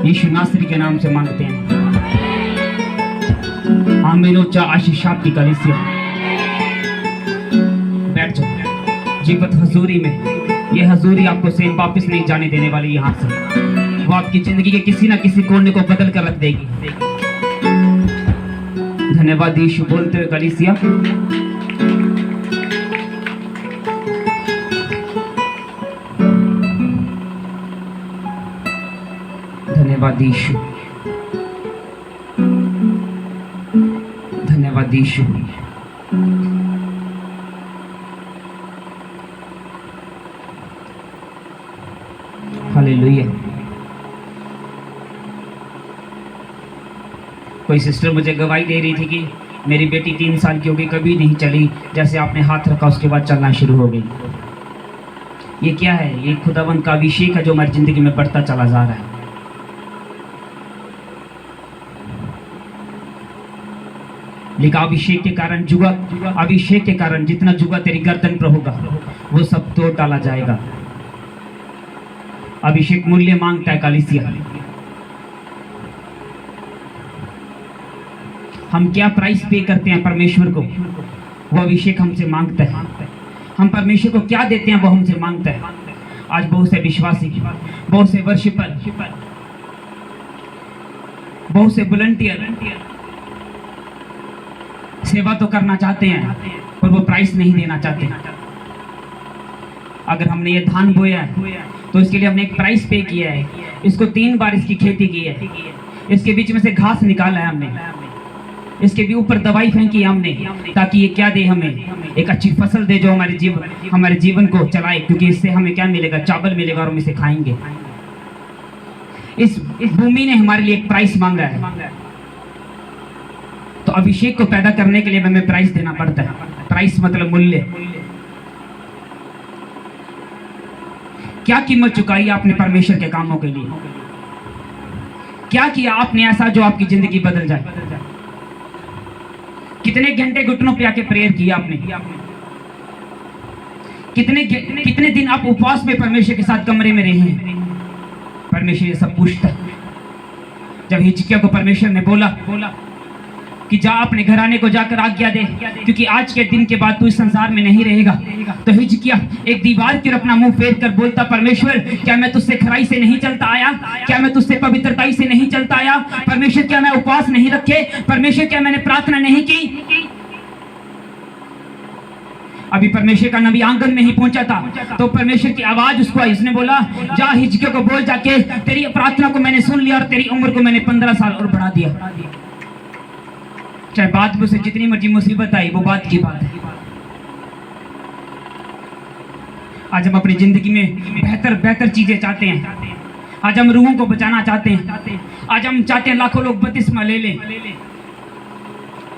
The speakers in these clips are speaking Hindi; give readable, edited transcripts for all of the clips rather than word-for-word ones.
यीशु नासरी के नाम से मांगते हैं। आमीन। उच्चा आशीष आपकी कलीसिया। बैठ जाओ। जीवत हजूरी में, ये हजूरी आपको सेम वापस नहीं जाने देने वाली। यहाँ से वो आपकी जिंदगी के किसी ना किसी कोने को बदल कर रख देगी। धन्यवाद यीशु बोलते हुए कलीसिया। धन्यवाद यीशु, धन्यवाद यीशु। हालेलुया। कोई सिस्टर मुझे गवाही दे रही थी कि मेरी बेटी 3 साल की होगी, कभी नहीं चली, जैसे आपने हाथ रखा उसके बाद चलना शुरू हो गई। ये क्या है? ये खुदावंद का अभिषेक है जो हमारी जिंदगी में बढ़ता चला जा रहा है। लेकिन अभिषेक के कारण जुआ, अभिषेक के कारण जितना जुआ तेरी गर्दन पर होगा वो सब तोड़ डाला जाएगा। अभिषेक मूल्य मांगता है कलीसिया। हम क्या प्राइस पे करते हैं परमेश्वर को, वो अभिषेक हमसे मांगता है। हम परमेश्वर को क्या देते हैं वो हमसे मांगता है। आज बहुत से विश्वासी, बहुत से वर्शिपर, बहुत से वॉलंटियर सेवा तो करना चाहते हैं पर वो प्राइस नहीं देना चाहते। अगर हमने ये धान बोया है तो इसके लिए हमने एक प्राइस पे किया है। इसको 3 बार इसकी खेती की है, इसके बीच में से घास निकाला है हमने, इसके भी ऊपर दवाई फेंकी है हमने, ताकि ये क्या दे, हमें एक अच्छी फसल दे जो हमारे जीवन को चलाए। क्योंकि इससे हमें क्या मिलेगा? चावल मिलेगा और हम इसे खाएंगे। इस भूमि ने हमारे लिए एक प्राइस मांगा है। तो अभिषेक को पैदा करने के लिए हमें प्राइस देना पड़ता है। प्राइस मतलब मूल्य। क्या कीमत चुकाई आपने परमेश्वर के कामों के लिए? क्या किया आपने ऐसा जो आपकी जिंदगी बदल जाए? कितने घंटे घुटनों पे आके प्रेयर किया आपने? कितने दिन आप उपवास में परमेश्वर के साथ कमरे में रहे हैं? परमेश्वर ये सब पूछता है। जब हिजकिय्याह को परमेश्वर ने बोला कि जा अपने घराने को जाकर आज्ञा दे, क्योंकि आज के दिन के बाद तू इस संसार में नहीं रहेगा, तो हिजकिय्याह एक दीवार की ओर अपना मुंह फेर कर बोलता, परमेश्वर क्या मैं तुझसे खराई से नहीं चलता आया? क्या मैं तुझसे पवित्रताई से नहीं चलता आया? परमेश्वर क्या मैं उपवास नहीं रखे? परमेश्वर क्या मैंने प्रार्थना नहीं की? अभी परमेश्वर का नबी आंगन में ही पहुंचा था तो परमेश्वर की आवाज उसको आई। उसने बोला, जा हिजकिय्याह को बोल जाके तेरी प्रार्थना को मैंने सुन लिया और तेरी उम्र को मैंने 15 साल और बढ़ा दिया। चाहे बाद में उसे जितनी मर्जी मुसीबत आई, वो बात की बात है। आज हम अपनी जिंदगी में बेहतर चीजें चाहते हैं। आज हम रूहों को बचाना चाहते हैं। आज हम चाहते हैं लाखों लोग बपतिस्मा ले लें,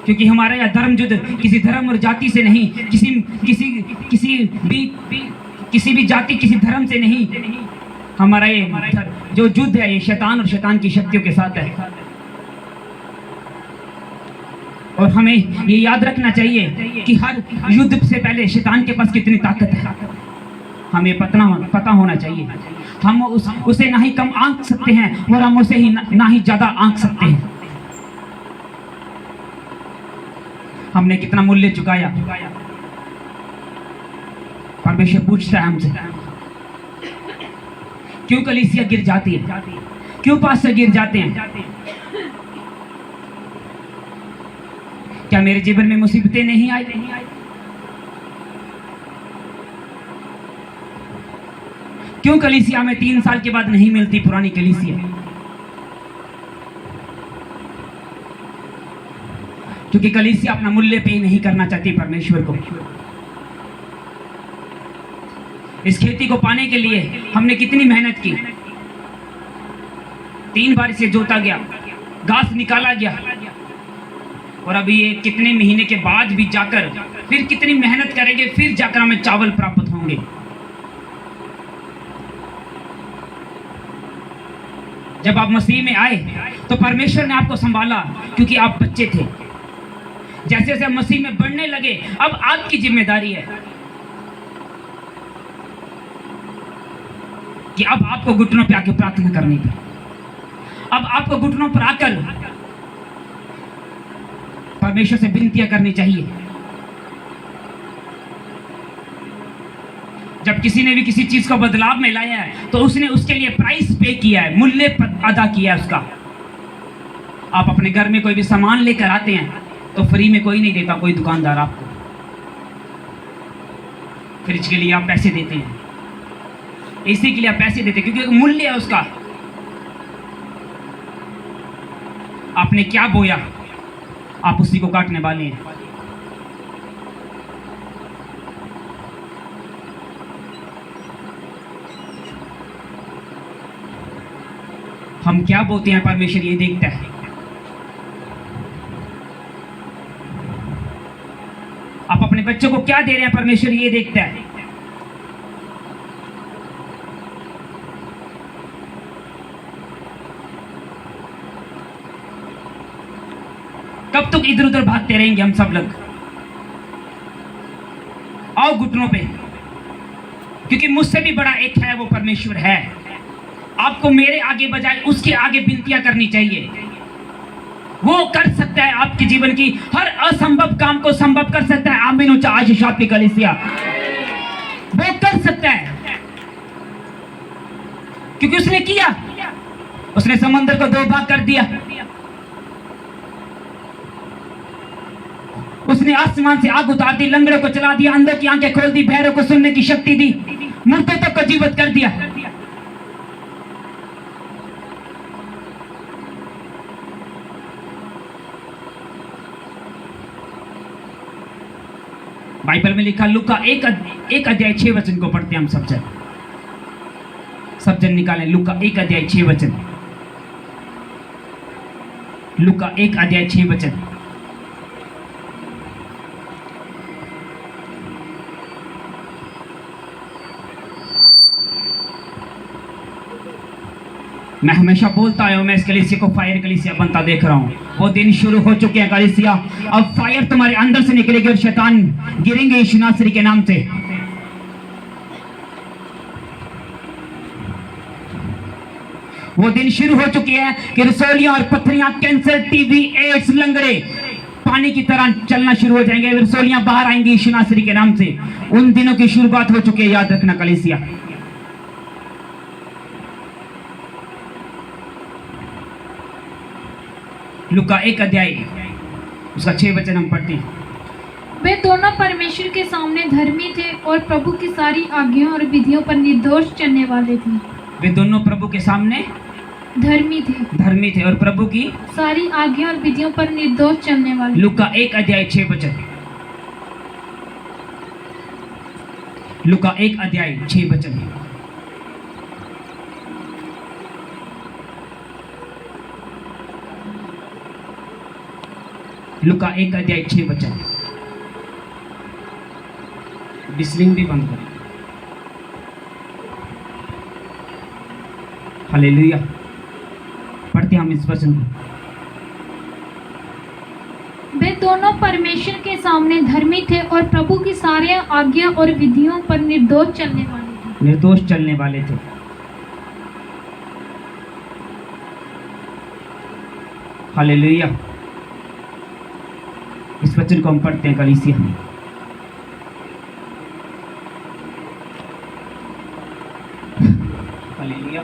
क्योंकि हमारा यह धर्म युद्ध किसी धर्म और जाति से नहीं, किसी भी जाति, किसी धर्म से नहीं। हमारा ये जो युद्ध है ये शैतान और शैतान की शक्तियों के साथ है। और हमें ये याद रखना चाहिए कि हर युद्ध से पहले शैतान के पास कितनी ताकत है, हमें पता होना चाहिए। हम उसे ना ही कम आंक सकते हैं और हम उसे ही ना ही ज्यादा आंक सकते हैं। हमने कितना मूल्य चुकाया? परमेश्वर पूछता है हमसे, क्यों कलीसिया गिर जाती है? क्यों पास्टर गिर जाते हैं? क्या मेरे जीवन में मुसीबतें नहीं आई? क्यों कलीसिया में 3 साल के बाद नहीं मिलती पुरानी कलीसिया? क्योंकि कलीसिया अपना मूल्य पे नहीं करना चाहती परमेश्वर को। इस खेती को पाने के लिए हमने कितनी मेहनत की। 3 बार इसे जोता गया, घास निकाला गया, और अभी ये कितने महीने के बाद भी जाकर फिर कितनी मेहनत करेंगे, फिर जाकर हमें चावल प्राप्त होंगे। जब आप मसीह में आए तो परमेश्वर ने आपको संभाला, क्योंकि आप बच्चे थे। जैसे जैसे मसीह में बढ़ने लगे, अब आपकी जिम्मेदारी है कि अब आपको घुटनों पे आके प्रार्थना करनी है। अब आपको घुटनों पर आकर परमेश्वर से विनतियां करनी चाहिए। जब किसी ने भी किसी चीज को बदलाव में लाया है तो उसने उसके लिए प्राइस पे किया है, मूल्य अदा किया है उसका। आप अपने घर में कोई भी सामान लेकर आते हैं तो फ्री में कोई नहीं देता, कोई दुकानदार आपको। फ्रिज के लिए आप पैसे देते हैं, एसी के लिए आप पैसे देते हैं, क्योंकि मूल्य है उसका। आपने क्या बोया आप उसी को काटने वाले हैं। हम क्या बोते हैं परमेश्वर ये देखता है। आप अपने बच्चों को क्या दे रहे हैं परमेश्वर ये देखता है। कब तक इधर उधर भागते रहेंगे हम सब लोग। आओ घुटनों पे, क्योंकि मुझसे भी बड़ा एक है, वो परमेश्वर है। आपको मेरे आगे बजाय उसके आगे विनतियां करनी चाहिए। वो कर सकता है आपके जीवन की हर असंभव काम को संभव कर सकता है। आमीन ऊंचा आशीष आपकी कलीसिया, वो कर सकता है, क्योंकि उसने किया। उसने समंदर को 2 भाग कर दिया, उसने आसमान से आग उतार दी, लंगड़ों को चला दिया, अंधों की आंखें खोल दी, बहरों को सुनने की शक्ति दी, मुर्दों तक को जीवित कर दिया। बाइबल में लिखा, लूका 1 अध्याय 6 वचन को पढ़ते हैं हम सब जन निकालें। लूका 1 अध्याय 6 वचन, लूका 1 अध्याय 6 वचन। मैं हमेशा बोलता आया हूं, मैं इस कलीसिया को फायर कलीसिया बनता देख रहा हूं। वो दिन शुरू हो चुके हैं कलीसिया, अब फायर तुम्हारे अंदर से निकलेगी और शैतान गिरेंगे यीशु नासरी के नाम से। वो दिन शुरू हो चुके हैं कि रसोलियां और पत्थरियां, कैंसर, टीबी, एड्स, लंगड़े पानी की तरह चलना शुरू हो जाएंगे। रसोलियां बाहर आएंगी यीशु नासरी के नाम से। उन दिनों की शुरुआत हो चुकी है, याद रखना कलीसिया। लूका 1 अध्याय उसका 6 वचन हम पढ़ते हैं। वे दोनों परमेश्वर के सामने धर्मी थे और प्रभु की सारी आज्ञाओं और विधियों पर निर्दोष चलने वाले थे। वे दोनों प्रभु के सामने धर्मी थे और प्रभु की सारी आज्ञाओं और विधियों पर निर्दोष चलने वाले। लूका 1 अध्याय 6 वचन, लूका 1 अध्याय 6 वचन। लूका 1 अध्याय 6 वचन। बिस्लिंग भी बंद करें। हालेलुया। पढ़ते हम इस वचन को। वे दोनों परमेश्वर के सामने धर्मी थे और प्रभु की सारी आज्ञा और विधियों पर निर्दोष चलने वाले थे। हालेलुया। इस वचन को हम पढ़ते हैं कलीसिया। हालेलुया।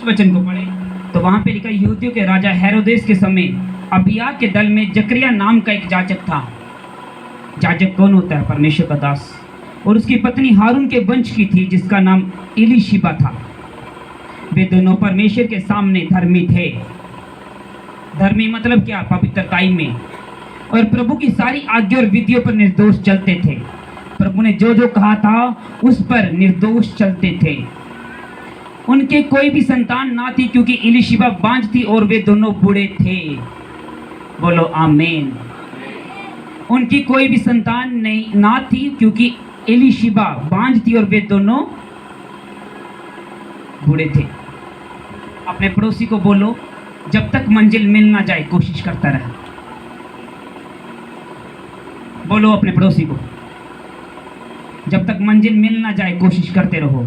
वचन को पढ़े तो वहां पे लिखा, यहूदियों के राजा हेरोदेस के समय अबिय्याह के दल में जकरिया नाम का एक जाजक था। जाजक कौन होता है? परमेश्वर का दास। और उसकी पत्नी हारून के वंश की थी, जिसका नाम एलीशिबा था। वे दोनों परमेश्वर के सामने धर्मी थे। धर्मी मतलब क्या? पवित्रताई में, और प्रभु की सारी आज्ञा और विधियों पर निर्दोष चलते थे। प्रभु ने जो जो कहा था उस पर निर्दोष चलते थे। उनके कोई भी संतान ना थी, क्योंकि एलीशिबा बांझ थी और वे दोनों बूढ़े थे। बोलो आमीन। उनकी कोई भी संतान नहीं ना थी, क्योंकि एलीशिबा बांझ थी और वे दोनों बूढ़े थे। अपने पड़ोसी को बोलो, जब तक मंजिल मिल ना जाए कोशिश करता रहे। बोलो अपने पड़ोसी को, जब तक मंजिल मिल ना जाए कोशिश करते रहो।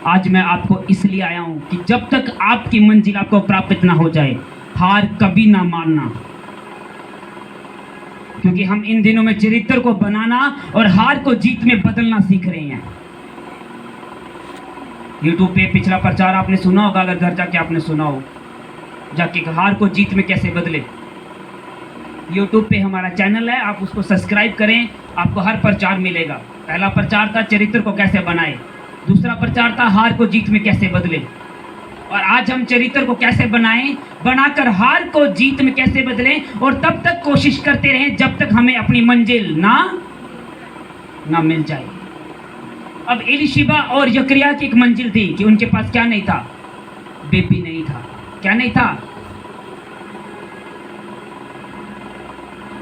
आज मैं आपको इसलिए आया हूं कि जब तक आपकी मंजिल आपको प्राप्त ना हो जाए, हार कभी ना मानना। क्योंकि हम इन दिनों में चरित्र को बनाना और हार को जीत में बदलना सीख रहे हैं। यूट्यूब पे पिछला प्रचार आपने सुना होगा, अगर घर जाके आपने सुना हो, जाके हार को जीत में कैसे बदले। यूट्यूब पे हमारा चैनल है, आप उसको सब्सक्राइब करें, आपको हर प्रचार मिलेगा। पहला प्रचार था चरित्र को कैसे बनाए, दूसरा प्रचार था हार को जीत में कैसे बदले, और आज हम चरित्र को कैसे बनाएं, बनाकर हार को जीत में कैसे बदलें, और तब तक कोशिश करते रहें जब तक हमें अपनी मंजिल ना मिल जाए। अब एलीशिबा और यकरिया की एक मंजिल थी कि उनके पास क्या नहीं था, बेबी नहीं था। क्या नहीं था?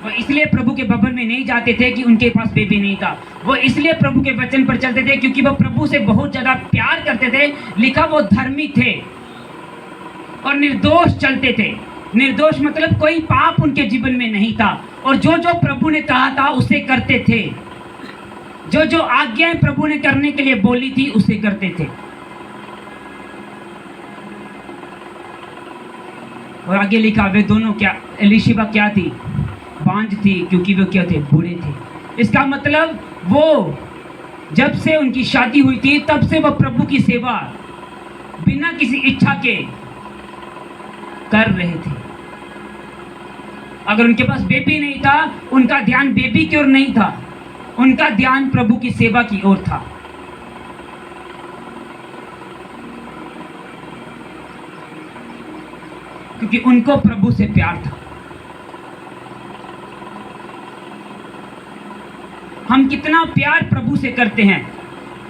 वो इसलिए प्रभु के भवन में नहीं जाते थे कि उनके पास बेबी नहीं था। वो इसलिए प्रभु के वचन पर चलते थे क्योंकि वो प्रभु से बहुत ज्यादा प्यार करते थे। लिखा वो धर्मी थे और निर्दोष चलते थे। निर्दोष मतलब कोई पाप उनके जीवन में नहीं था, और जो जो प्रभु ने कहा था उसे करते थे। जो जो आज्ञाएं प्रभु ने करने के लिए बोली थी उसे करते थे। और आगे लिखा वे दोनों क्या, एलीशिबा क्या थी? बांझ थी, क्योंकि वो क्या थे? बूढ़े थे। इसका मतलब वो जब से उनकी शादी हुई थी तब से वो प्रभु की सेवा बिना किसी इच्छा के कर रहे थे। अगर उनके पास बेबी नहीं था, उनका ध्यान बेबी की ओर नहीं था, उनका ध्यान प्रभु की सेवा की ओर था। क्योंकि उनको प्रभु से प्यार था। हम कितना प्यार प्रभु से करते हैं,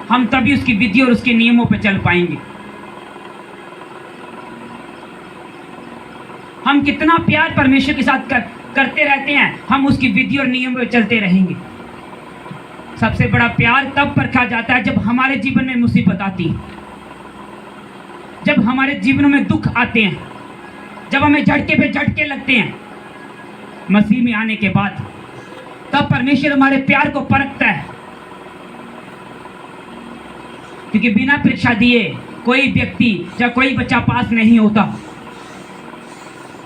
हम तभी उसकी विधि और उसके नियमों पर चल पाएंगे। हम कितना प्यार परमेश्वर के साथ करते रहते हैं, हम उसकी विधि और नियमों पर चलते रहेंगे। सबसे बड़ा प्यार तब परखा जाता है जब हमारे जीवन में मुसीबत आती है, जब हमारे जीवन में दुख आते हैं, जब हमें झटके पे झटके लगते हैं। मसीह में आने के बाद तब परमेश्वर हमारे प्यार को परखता है। क्योंकि बिना परीक्षा दिए कोई व्यक्ति या कोई बच्चा पास नहीं होता,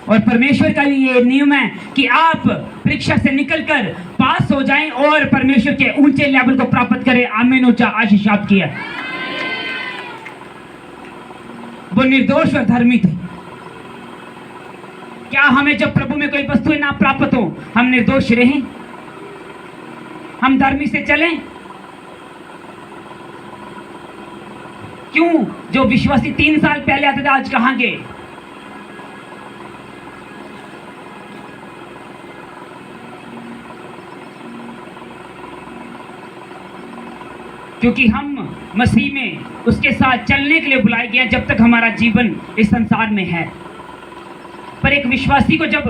और परमेश्वर का ये नियम है कि आप परीक्षा से निकलकर पास हो जाएं और परमेश्वर के ऊंचे लेवल को प्राप्त करें। आमीन। ऊंचा आशीष आपकी है। वो निर्दोष और धर्मी थे। क्या हमें जब प्रभु में कोई वस्तुएं ना प्राप्त हो, हम निर्दोष रहें, हम धर्मी से चलें? क्यों? जो विश्वासी 3 साल पहले आते थे आज कहां गए? क्योंकि हम मसीह में उसके साथ चलने के लिए बुलाए गए जब तक हमारा जीवन इस संसार में है। पर एक विश्वासी को जब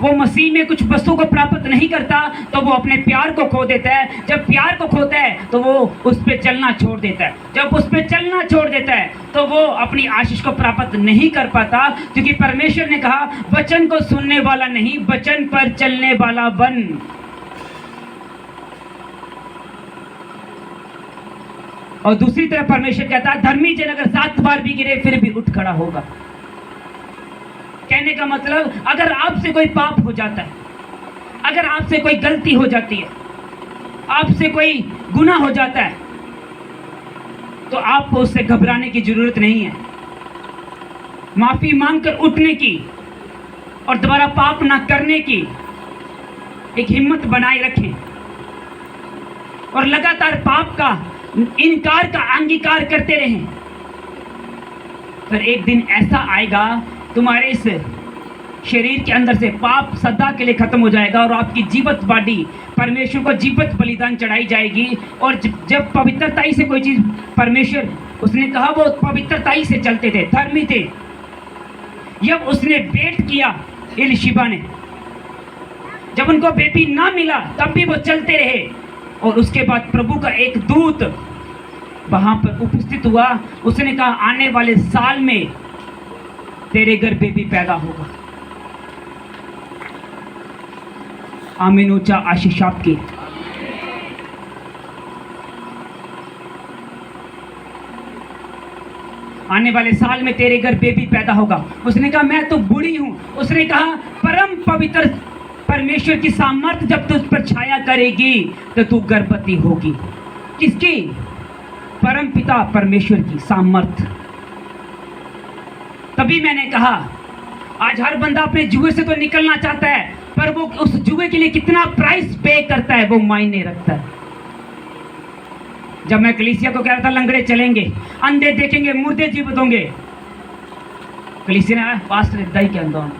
वो मसीह में कुछ वस्तु को प्राप्त नहीं करता तो वो अपने प्यार को खो देता है। जब प्यार को खोता है तो वो उस पर चलना छोड़ देता है। जब उस पर चलना छोड़ देता है तो वो अपनी आशीष को प्राप्त नहीं कर पाता। क्योंकि परमेश्वर ने कहा, वचन को सुनने वाला नहीं, वचन पर चलने वाला बन। और दूसरी तरफ परमेश्वर कहता है, धर्मी जन अगर 7 बार भी गिरे फिर भी उठ खड़ा होगा। कहने का मतलब, अगर आपसे कोई पाप हो जाता है, अगर आपसे कोई गलती हो जाती है, आपसे कोई गुनाह हो जाता है, तो आपको उससे घबराने की जरूरत नहीं है। माफी मांगकर उठने की और दोबारा पाप ना करने की एक हिम्मत बनाए रखें, और लगातार पाप का इनकार का अंगीकार करते रहें। फिर एक दिन ऐसा आएगा, तुम्हारे इस शरीर के अंदर से पाप सदा के लिए खत्म हो जाएगा और आपकी जीवित बॉडी परमेश्वर को जीवित बलिदान चढ़ाई जाएगी। और जब पवित्रताई से कोई चीज परमेश्वर, उसने कहा वो पवित्रताई से चलते थे, धर्मी थे। जब उसने वेट किया एलीशिबा ने, जब उनको बेबी ना मिला तब भी वो चलते रहे। और उसके बाद प्रभु का एक दूत वहां पर उपस्थित हुआ। उसने कहा, आने वाले साल में तेरे घर बेबी पैदा होगा। आमीन। ऊंचा आशीष आपकी। आने वाले साल में तेरे घर बेबी पैदा होगा। उसने कहा मैं तो बूढ़ी हूं। उसने कहा परम पवित्र परमेश्वर की सामर्थ्य जब तुझ पर छाया करेगी तो तू गर्भवती होगी। किसकी? परम पिता परमेश्वर की सामर्थ्य। तभी मैंने कहा आज हर बंदा अपने जुए से तो निकलना चाहता है, पर वो उस जुए के लिए कितना प्राइस पे करता है वो मायने रखता है। जब मैं कलीसिया को कह रहा था लंगड़े चलेंगे, अंधे देखेंगे, मुर्दे जीवित होंगे, कलीसिया ने पास्टर इतना ही कहता हूं,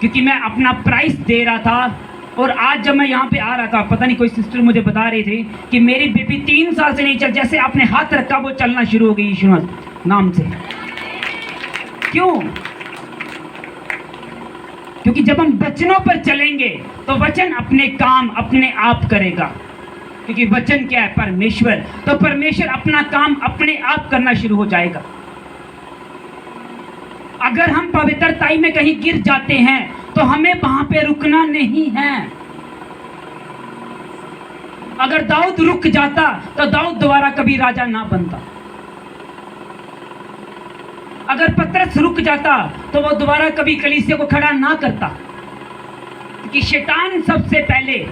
क्योंकि मैं अपना प्राइस दे रहा था। और आज जब मैं यहाँ पे आ रहा था, पता नहीं कोई सिस्टर मुझे बता रही थी कि मेरी बेबी 3 साल से नहीं चल, जैसे आपने हाथ रखा वो चलना शुरू हो गई यीशु नाम से। क्यों? क्योंकि जब हम वचनों पर चलेंगे तो वचन अपने काम अपने आप करेगा। क्योंकि वचन क्या है? परमेश्वर। तो परमेश्वर अपना काम अपने आप करना शुरू हो जाएगा। अगर हम पवित्रताई में कहीं गिर जाते हैं तो हमें वहां पे रुकना नहीं है। अगर दाऊद रुक जाता तो दाऊद दोबारा कभी राजा ना बनता। अगर पतरस रुक जाता तो वो दोबारा कभी कलीसिया को खड़ा ना करता। कि शैतान सबसे पहले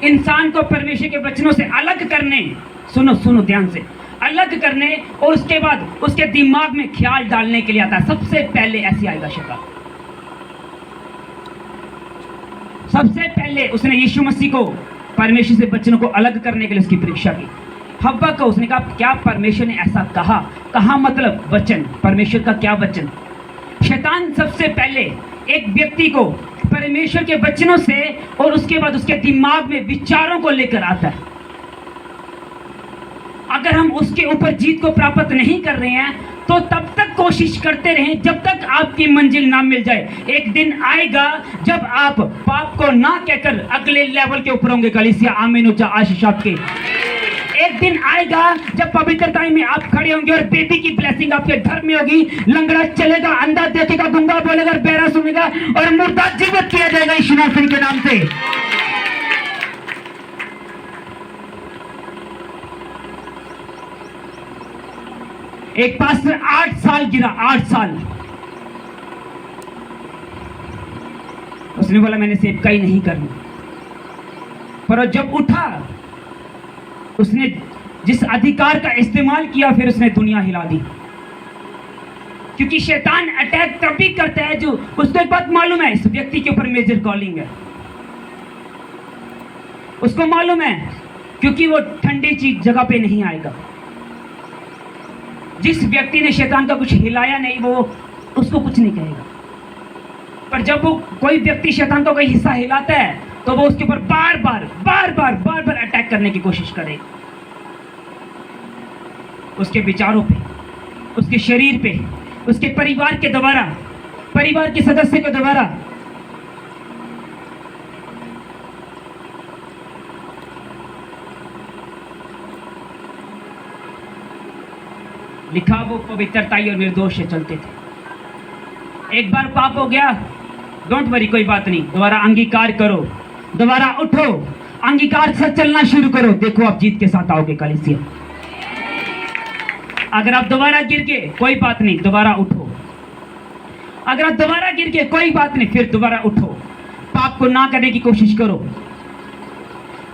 इंसान को परमेश्वर के वचनों से अलग करने, सुनो ध्यान से, अलग करने और उसके बाद उसके दिमाग में ख्याल डालने के लिए आता है। सबसे पहले ऐसे आएगा शैतान। सबसे पहले उसने यीशु मसीह को परमेश्वर से वचनों को अलग करने के लिए उसकी परीक्षा की। हव्वा को उसने कहा क्या परमेश्वर ने ऐसा कहा मतलब वचन, परमेश्वर का क्या वचन। शैतान सबसे पहले एक व्यक्ति को परमेश्वर के वचनों से और उसके बाद उसके दिमाग में विचारों को लेकर आता है। अगर हम उसके ऊपर जीत को प्राप्त नहीं कर रहे हैं तो तब तक कोशिश करते रहें जब तक आपकी मंजिल ना मिल जाए। एक दिन आएगा जब आप पाप को ना कहकर अगले लेवल के ऊपर होंगे। कलीसिया आमीन उच्चा आशीष आपके। एक दिन आएगा जब पवित्रता में आप खड़े होंगे और बेबी की ब्लेसिंग आपके घर में होगी। लंगड़ा चलेगा, अंधा देखेगा, गूंगा बोलेगा, बहरा सुनेगा और मुर्दा जीवित किया जाएगा यीशु मसीह के नाम से। एक पास्टर 8 साल गिरा, 8 साल। उसने बोला मैंने सेवका ही नहीं करनी, पर जब उठा उसने जिस अधिकार का इस्तेमाल किया फिर उसने दुनिया हिला दी। क्योंकि शैतान अटैक तभी करता है जो उसको एक बात मालूम है इस व्यक्ति के ऊपर मेजर कॉलिंग है। उसको मालूम है क्योंकि वो ठंडी चीज जगह पे नहीं आएगा। जिस व्यक्ति ने शैतान का कुछ हिलाया नहीं वो उसको कुछ नहीं कहेगा, पर जब वो कोई व्यक्ति शैतान का कोई हिस्सा हिलाता है तो वो उसके ऊपर बार बार अटैक करने की कोशिश करेगा। उसके विचारों पे, उसके शरीर पे, उसके परिवार के द्वारा, परिवार के सदस्य के द्वारा। लिखा वो पवित्रताई और निर्दोष से चलते थे। एक बार पाप हो गया, डोंट वरी, कोई बात नहीं, दोबारा अंगीकार करो, दोबारा उठो, अंगीकार से चलना शुरू करो। देखो आप जीत के साथ आओगे कलीसिया। अगर आप दोबारा गिर गए कोई बात नहीं, दोबारा उठो। अगर आप दोबारा गिर गए कोई बात नहीं, फिर दोबारा उठो। पाप को ना करने की कोशिश करो,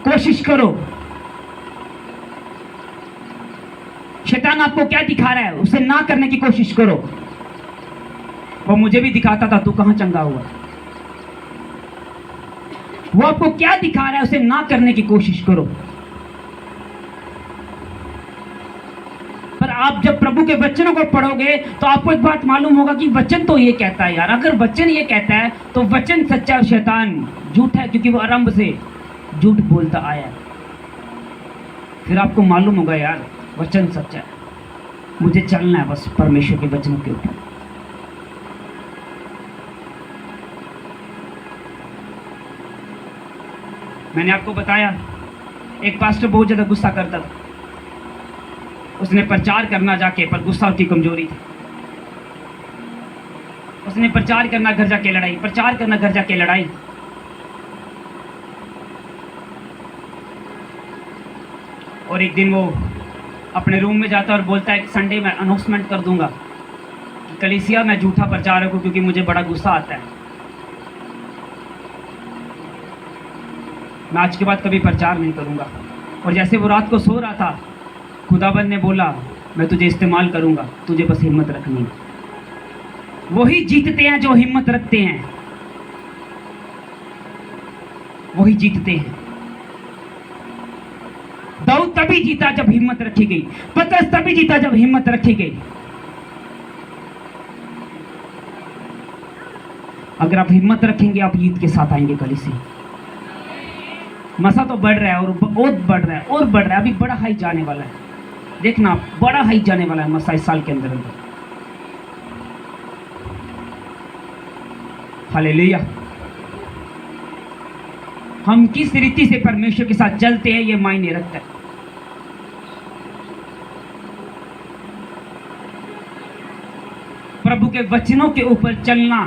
कोशिश करो। शैतान आपको क्या दिखा रहा है उसे ना करने की कोशिश करो। वो मुझे भी दिखाता था, तू कहां चंगा हुआ। वो आपको क्या दिखा रहा है उसे ना करने की कोशिश करो। पर आप जब प्रभु के वचनों को पढ़ोगे तो आपको एक बात मालूम होगा कि वचन तो ये कहता है यार। अगर वचन ये कहता है तो वचन सच्चा और शैतान झूठा है, क्योंकि वो आरंभ से झूठ बोलता आया है। फिर आपको मालूम होगा यार वचन सच्चा है, मुझे चलना है बस परमेश्वर के वचनों के ऊपर। मैंने आपको बताया एक पास्टर बहुत ज्यादा गुस्सा करता था। उसने प्रचार करना जाके, पर गुस्सा की कमजोरी थी। उसने प्रचार करना घर जाके लड़ाई, प्रचार करना घर जाके लड़ाई। और एक दिन वो अपने रूम में जाता है और बोलता है कि संडे में अनाउंसमेंट कर दूंगा कि कलीसिया मैं झूठा प्रचारक हूँ, क्योंकि मुझे बड़ा गुस्सा आता है, मैं आज के बाद कभी प्रचार नहीं करूंगा। और जैसे वो रात को सो रहा था, खुदाबंद ने बोला मैं तुझे इस्तेमाल करूंगा, तुझे बस हिम्मत रखनी है। वही जीतते हैं जो हिम्मत रखते हैं, वही जीतते हैं। दाऊद तभी जीता जब हिम्मत रखी गई, पतरस तभी जीता जब हिम्मत रखी गई। अगर आप हिम्मत रखेंगे आप जीत के साथ आएंगे। कलीसिया मसा तो बढ़ रहा है और बहुत बढ़ रहा है और बढ़ रहा है, अभी बड़ा हाई जाने वाला है, देखना बड़ा हाई जाने वाला है मसा इस साल के अंदर अंदर। हालेलुया। हम किस रीति से परमेश्वर के साथ चलते हैं ये मायने रखता है। प्रभु के वचनों के ऊपर चलना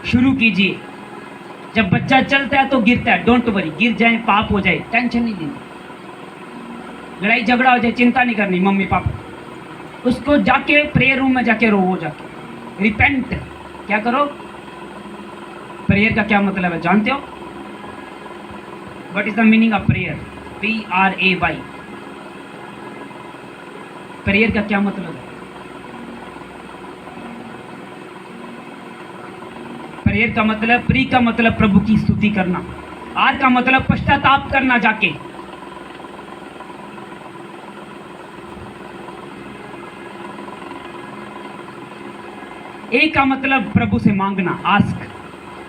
शुरू कीजिए। जब बच्चा चलता है तो गिरता है, डोंट वरी, गिर जाए पाप हो जाए टेंशन नहीं लेनी, लड़ाई झगड़ा हो जाए चिंता नहीं करनी, मम्मी पापा उसको जाके प्रेयर रूम में जाके रो, जाके रिपेंट क्या करो। प्रेयर का क्या मतलब है जानते हो? What is the meaning of prayer? PRAY। Prayer का क्या मतलब है? प्रेयर का मतलब, प्री का मतलब प्रभु की स्तुति करना, आर का मतलब पश्चाताप करना जाके। ए का मतलब प्रभु से मांगना, आस्क।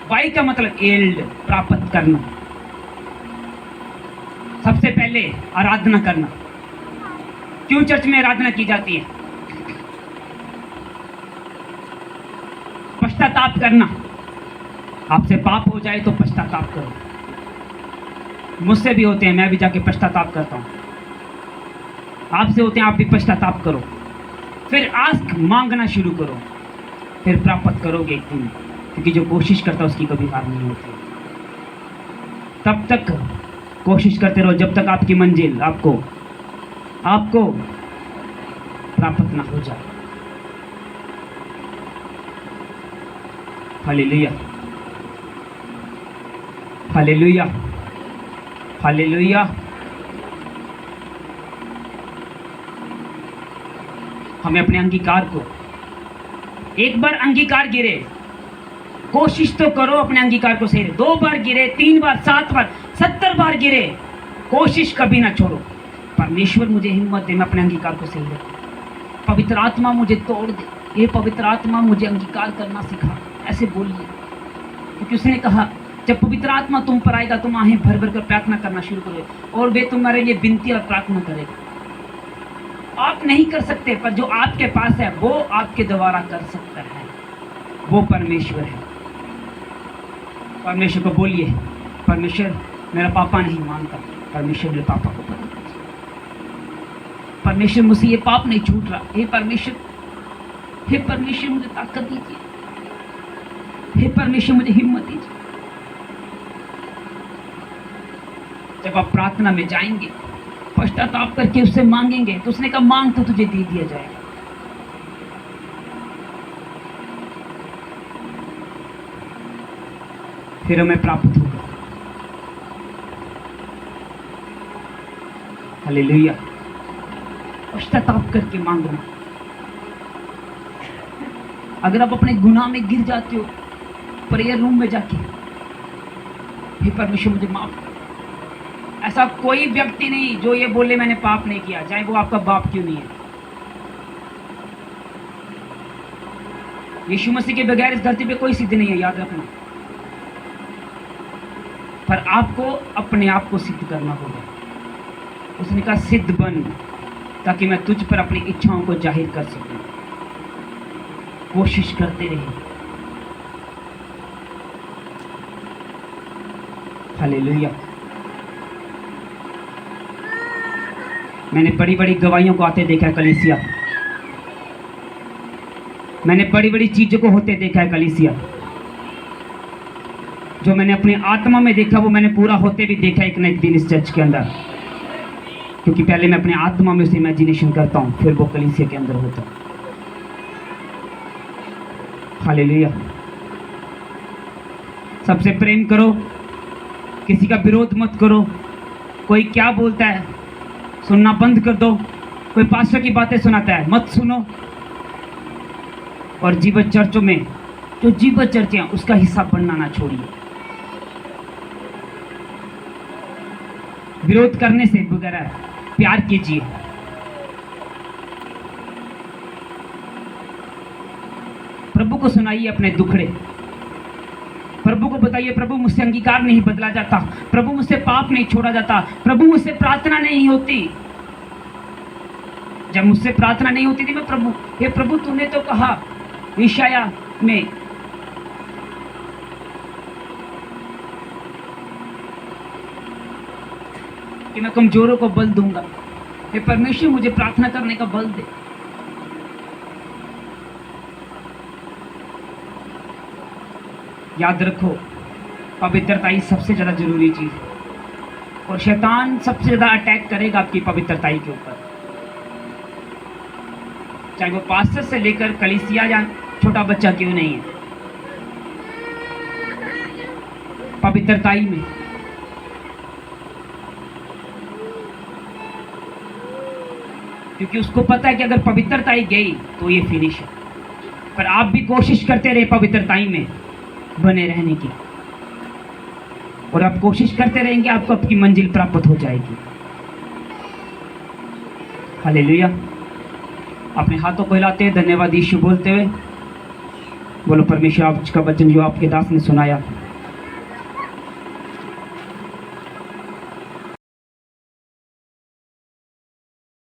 वाई का मतलब एल्ड, प्राप्त करना। सबसे पहले आराधना करना। क्यों चर्च में आराधना की जाती है? पश्चाताप करना। आपसे पाप हो जाए तो पश्चाताप करो। मुझसे भी होते हैं, मैं भी जाके पश्चाताप करता हूं। आपसे होते हैं, आप भी पश्चाताप करो। फिर आस्क, मांगना शुरू करो, फिर प्राप्त करोगे एक दिन, क्योंकि जो कोशिश करता है उसकी कभी हार नहीं होती। तब तक कोशिश करते रहो जब तक आपकी मंजिल आपको प्राप्त ना हो जाए। Hallelujah, hallelujah, hallelujah. हमें अपने अंगीकार को, एक बार अंगीकार गिरे, कोशिश तो करो अपने अंगीकार को सही। 2 बार गिरे, 3 बार, 7 बार, 70 बार गिरे, कोशिश कभी ना छोड़ो। परमेश्वर मुझे हिम्मत दे, मैं अपने अंगीकार को सही रखूं। पवित्र आत्मा मुझे तोड़ दे, ये पवित्र आत्मा मुझे अंगीकार करना सिखा, ऐसे बोलिए। क्योंकि उसने कहा जब पवित्र आत्मा तुम पर आएगा तुम आहें भर भर कर प्रार्थना करना शुरू करोगे और वे तुम्हारे लिए विनती और प्रार्थना करेगा। आप नहीं कर सकते, पर जो आपके पास है वो आपके द्वारा कर सकता है, वो परमेश्वर है। परमेश्वर को बोलिए, परमेश्वर मेरा पापा नहीं मानता, परमेश्वर मेरे पापा को बता दीजिए। परमेश्वर मुझसे ये पाप नहीं छूट रहा, हे परमेश्वर, हे परमेश्वर मुझे ताकत दीजिए, हे परमेश्वर मुझे हिम्मत दीजिए। जब आप प्रार्थना में जाएंगे, पश्चाताप करके उससे मांगेंगे, तो उसने कहा मांग तो तुझे दे दिया जाएगा। फिर हमें प्राप्त होगा। हालेलुया। पश्चाताप करके मांगना। अगर आप अपने गुनाह में गिर जाते हो, प्रेयर रूम में जाके, हे परमेश्वर मुझे माफ कर। ऐसा कोई व्यक्ति नहीं जो ये बोले मैंने पाप नहीं किया, चाहे वो आपका बाप क्यों नहीं है। यीशु मसीह के बगैर इस धरती पे कोई सिद्ध नहीं है, याद रखना। पर आपको अपने आप को सिद्ध करना होगा। उसने कहा सिद्ध बन, ताकि मैं तुझ पर अपनी इच्छाओं को जाहिर कर सकूं। कोशिश करते रहिए। हालेलुया। मैंने बड़ी बड़ी गवाहियों को आते देखा है कलीसिया, मैंने बड़ी बड़ी चीजों को होते देखा है कलीसिया। जो मैंने अपनी आत्मा में देखा वो मैंने पूरा होते भी देखा एक न एक दिन इस चर्च के अंदर। क्योंकि पहले मैं अपने आत्मा में उसे इमेजिनेशन करता हूँ, फिर वो कलीसिया के अंदर होता है। हालेलुया। सबसे प्रेम करो, किसी का विरोध मत करो। कोई क्या बोलता है सुनना बंद कर दो। कोई पास्टर की बातें सुनाता है मत सुनो। और जीवन चर्चों में जो जीवन चर्चा हैं उसका हिस्सा बनना ना छोड़िए। विरोध करने से बगैर प्यार कीजिए। प्रभु को सुनाइए अपने दुखड़े। प्रभु को बताइए, प्रभु मुझसे अंगीकार नहीं बदला जाता, प्रभु मुझसे पाप नहीं छोड़ा जाता, प्रभु मुझसे प्रार्थना नहीं होती। जब मुझसे प्रार्थना नहीं होती थी मैं प्रभु, हे प्रभु तूने तो कहा यशायाह में कि मैं कमजोरों को बल दूंगा। हे परमेश्वर मुझे प्रार्थना करने का बल दे। याद रखो, पवित्रता ही सबसे ज्यादा जरूरी चीज है और शैतान सबसे ज्यादा अटैक करेगा आपकी पवित्रता के ऊपर, चाहे वो पास्टर से लेकर कलीसिया या छोटा बच्चा क्यों नहीं है। पवित्रता में क्योंकि उसको पता है कि अगर पवित्रता गई तो ये फिनिश है। पर आप भी कोशिश करते रहे पवित्रता में बने रहने की, और आप कोशिश करते रहेंगे आपको आपकी मंजिल प्राप्त हो जाएगी। हालेलुया। अपने हाथों को हिलाते हुए धन्यवाद यीशु बोलते हुए बोलो, परमेश्वर आपका वचन जो आपके दास ने सुनाया